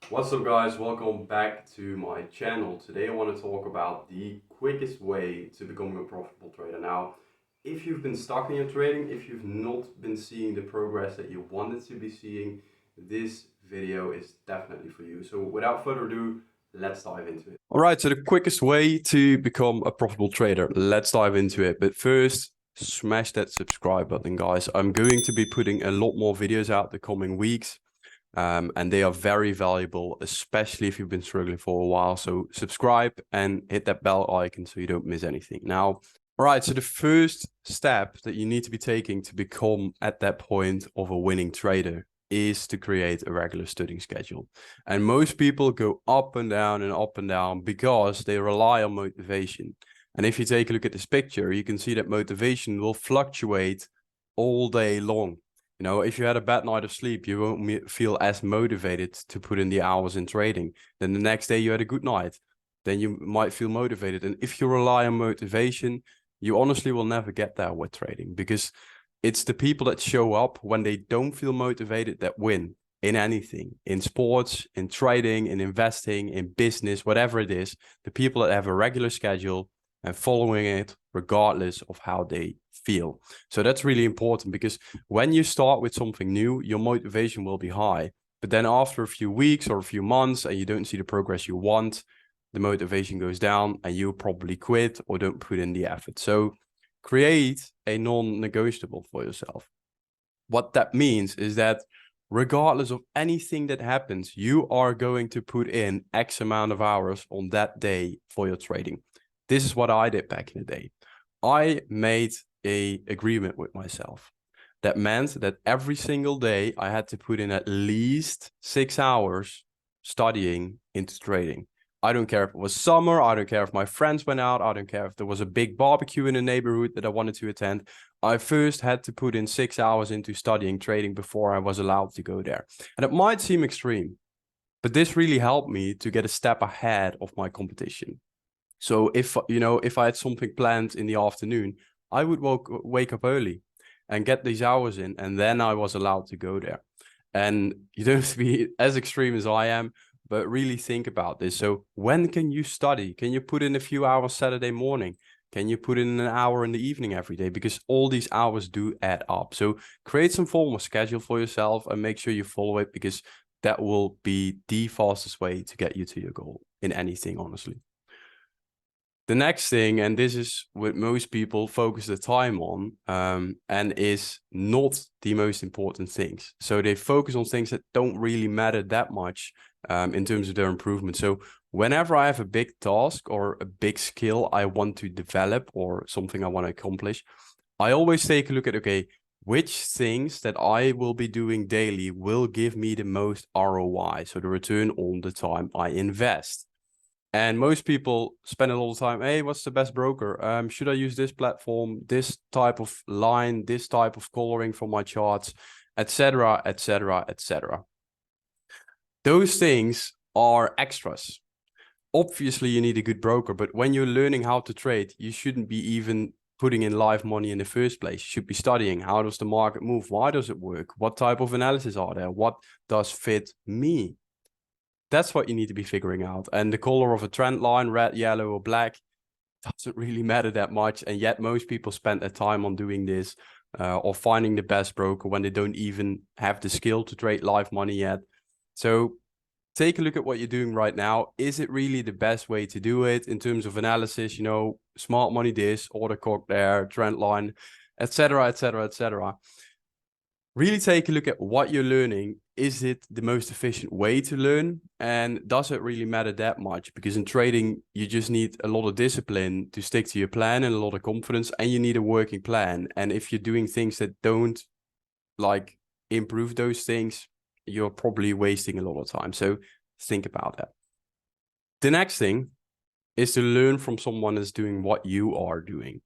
What's up guys, welcome back to my channel. Today I want to talk about the quickest way to becoming a profitable trader. Now, if you've been stuck in your trading, if you've not been seeing the progress that you wanted to be seeing, this video is definitely for you. So without further ado, let's dive into it. All right, so the quickest way to become a profitable trader, let's dive into it. But first, smash that subscribe button, guys. I'm going to be putting a lot more videos out the coming weeks. And they are very valuable, especially if you've been struggling for a while. So subscribe and hit that bell icon so you don't miss anything. Now, all right, so the first step that you need to be taking to become at that point of a winning trader is to create a regular studying schedule. And most people go up and down because they rely on motivation. And if you take a look at this picture, you can see that motivation will fluctuate all day long. You know, if you had a bad night of sleep, you won't feel as motivated to put in the hours in trading. Then the next day you had a good night, then you might feel motivated. And if you rely on motivation, you honestly will never get there with trading, because it's the people that show up when they don't feel motivated that win in anything, in sports, in trading, in investing, in business, whatever it is. The people that have a regular schedule and following it regardless of how they feel. So that's really important, because when you start with something new, your motivation will be high. But then after a few weeks or a few months and you don't see the progress you want, the motivation goes down and you probably quit or don't put in the effort. So create a non-negotiable for yourself. What that means is that regardless of anything that happens, you are going to put in X amount of hours on that day for your trading. This is what I did back in the day. I made an agreement with myself. That meant that every single day I had to put in at least 6 hours studying into trading. I don't care if it was summer. I don't care if my friends went out. I don't care if there was a big barbecue in the neighborhood that I wanted to attend. I first had to put in 6 hours into studying trading before I was allowed to go there. And it might seem extreme, but this really helped me to get a step ahead of my competition. So if I had something planned in the afternoon, I would wake up early and get these hours in, and then I was allowed to go there. And you don't have to be as extreme as I am, but really think about this. So when can you study? Can you put in a few hours Saturday morning? Can you put in an hour in the evening every day? Because all these hours do add up. So create some form of schedule for yourself and make sure you follow it, because that will be the fastest way to get you to your goal in anything, honestly. The next thing, and this is what most people focus the time on, and is not the most important things. So they focus on things that don't really matter that much in terms of their improvement. So whenever I have a big task or a big skill I want to develop or something I want to accomplish, I always take a look at, okay, which things that I will be doing daily will give me the most ROI, so the return on the time I invest. And most people spend a lot of time, hey, what's the best broker? Should I use this platform, this type of line, this type of coloring for my charts, etc., etc., etc. Those things are extras. Obviously, you need a good broker, but when you're learning how to trade, you shouldn't be even putting in live money in the first place. You should be studying, how does the market move? Why does it work? What type of analysis are there? What does fit me? That's what you need to be figuring out. And the color of a trend line, red, yellow, or black, doesn't really matter that much. And yet most people spend their time on doing this or finding the best broker when they don't even have the skill to trade live money yet. So take a look at what you're doing right now. Is it really the best way to do it in terms of analysis? You know, smart money this, order cock there, trend line, etc., etc., etc. Really take a look at what you're learning. Is it the most efficient way to learn? And does it really matter that much? Because in trading, you just need a lot of discipline to stick to your plan and a lot of confidence, and you need a working plan. And if you're doing things that don't like improve those things, you're probably wasting a lot of time. So think about that. The next thing is to learn from someone that's doing what you are doing.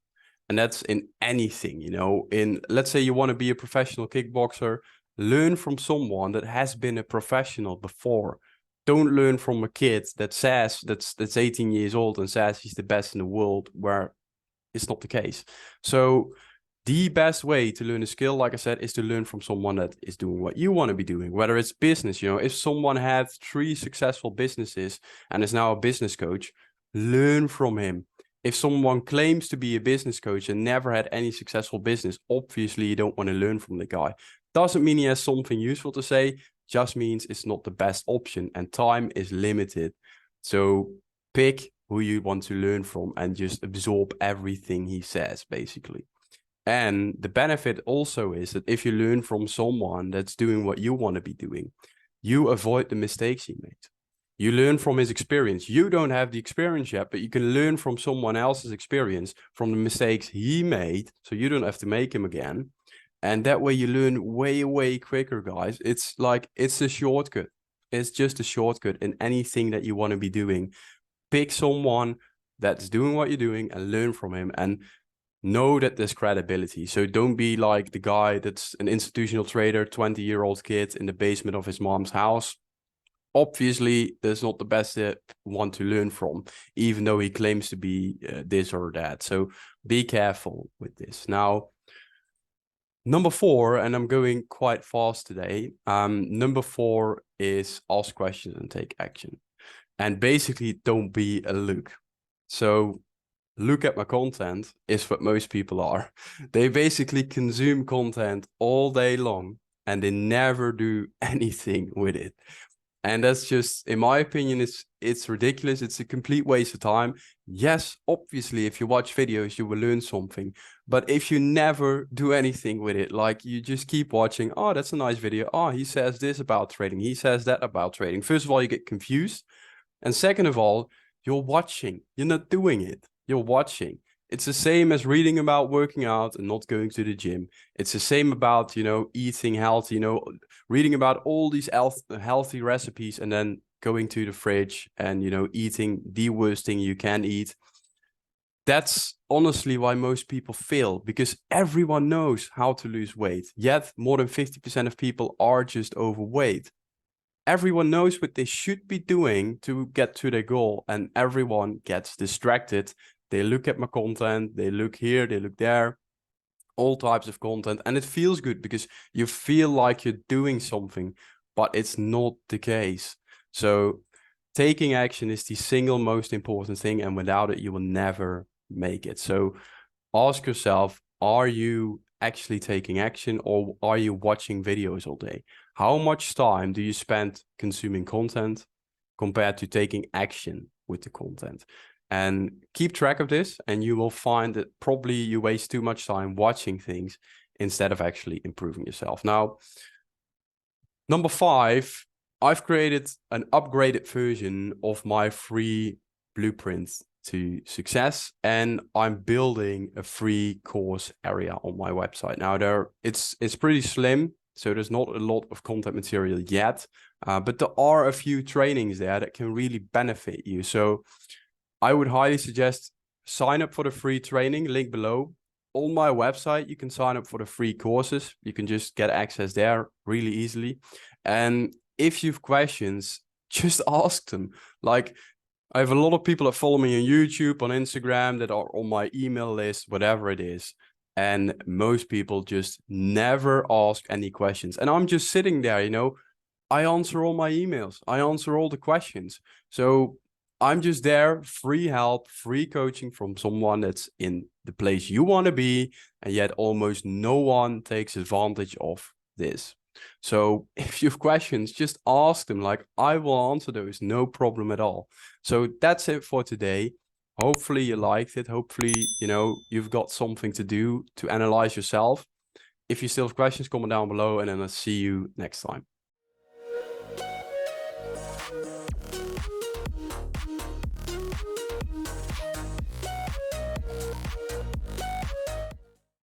And that's in anything, you know, let's say you want to be a professional kickboxer, learn from someone that has been a professional before. Don't learn from a kid that says that's 18 years old and says he's the best in the world, where it's not the case. So The best way to learn a skill, like I said, is to learn from someone that is doing what you want to be doing, whether it's business. If someone had 3 successful businesses and is now a business coach, learn from him. If someone claims to be a business coach and never had any successful business, obviously you don't want to learn from the guy. Doesn't mean he has something useful to say, just means it's not the best option and time is limited. So pick who you want to learn from and just absorb everything he says, basically. And the benefit also is that if you learn from someone that's doing what you want to be doing, you avoid the mistakes he made. You learn from his experience. You don't have the experience yet, but you can learn from someone else's experience, from the mistakes he made, so you don't have to make them again. And that way you learn way, way quicker, guys. It's a shortcut. It's just a shortcut in anything that you want to be doing. Pick someone that's doing what you're doing and learn from him. And know that there's credibility. So don't be like the guy that's an institutional trader, 20-year-old kid in the basement of his mom's house. Obviously, that's not the best one to learn from, even though he claims to be this or that. So be careful with this. Now, number 4, and I'm going quite fast today. Number 4 is ask questions and take action. And basically, don't be a look. So look at my content is what most people are. They basically consume content all day long and they never do anything with it. And that's just, in my opinion, it's ridiculous. It's a complete waste of time. Yes, obviously, if you watch videos, you will learn something. But if you never do anything with it, like you just keep watching, oh, that's a nice video. Oh, he says this about trading. He says that about trading. First of all, you get confused. And second of all, you're watching. You're not doing it. You're watching. It's the same as reading about working out and not going to the gym. It's the same about, eating healthy, reading about all these healthy recipes and then going to the fridge and, eating the worst thing you can eat. That's honestly why most people fail, because everyone knows how to lose weight. Yet more than 50% of people are just overweight. Everyone knows what they should be doing to get to their goal, and everyone gets distracted. They look at my content, they look here, they look there, all types of content, and it feels good because you feel like you're doing something, but it's not the case. So taking action is the single most important thing, and without it, you will never make it. So ask yourself, are you actually taking action, or are you watching videos all day? How much time do you spend consuming content compared to taking action with the content? And keep track of this, and you will find that probably you waste too much time watching things instead of actually improving yourself. Now, number 5, I've created an upgraded version of my free blueprint to success, and I'm building a free course area on my website. Now, it's pretty slim, so there's not a lot of content material yet, but there are a few trainings there that can really benefit you. So I would highly suggest sign up for the free training, link below. On my website, you can sign up for the free courses. You can just get access there really easily. And if you have questions, just ask them. Like, I have a lot of people that follow me on YouTube, on Instagram, that are on my email list, whatever it is. And most people just never ask any questions. And I'm just sitting there, I answer all my emails. I answer all the questions. So I'm just there, free help, free coaching from someone that's in the place you want to be, and yet almost no one takes advantage of this. So if you have questions, just ask them. Like, I will answer those, no problem at all. So that's it for today. Hopefully you liked it. Hopefully, you've got something to do to analyze yourself. If you still have questions, comment down below, and then I'll see you next time.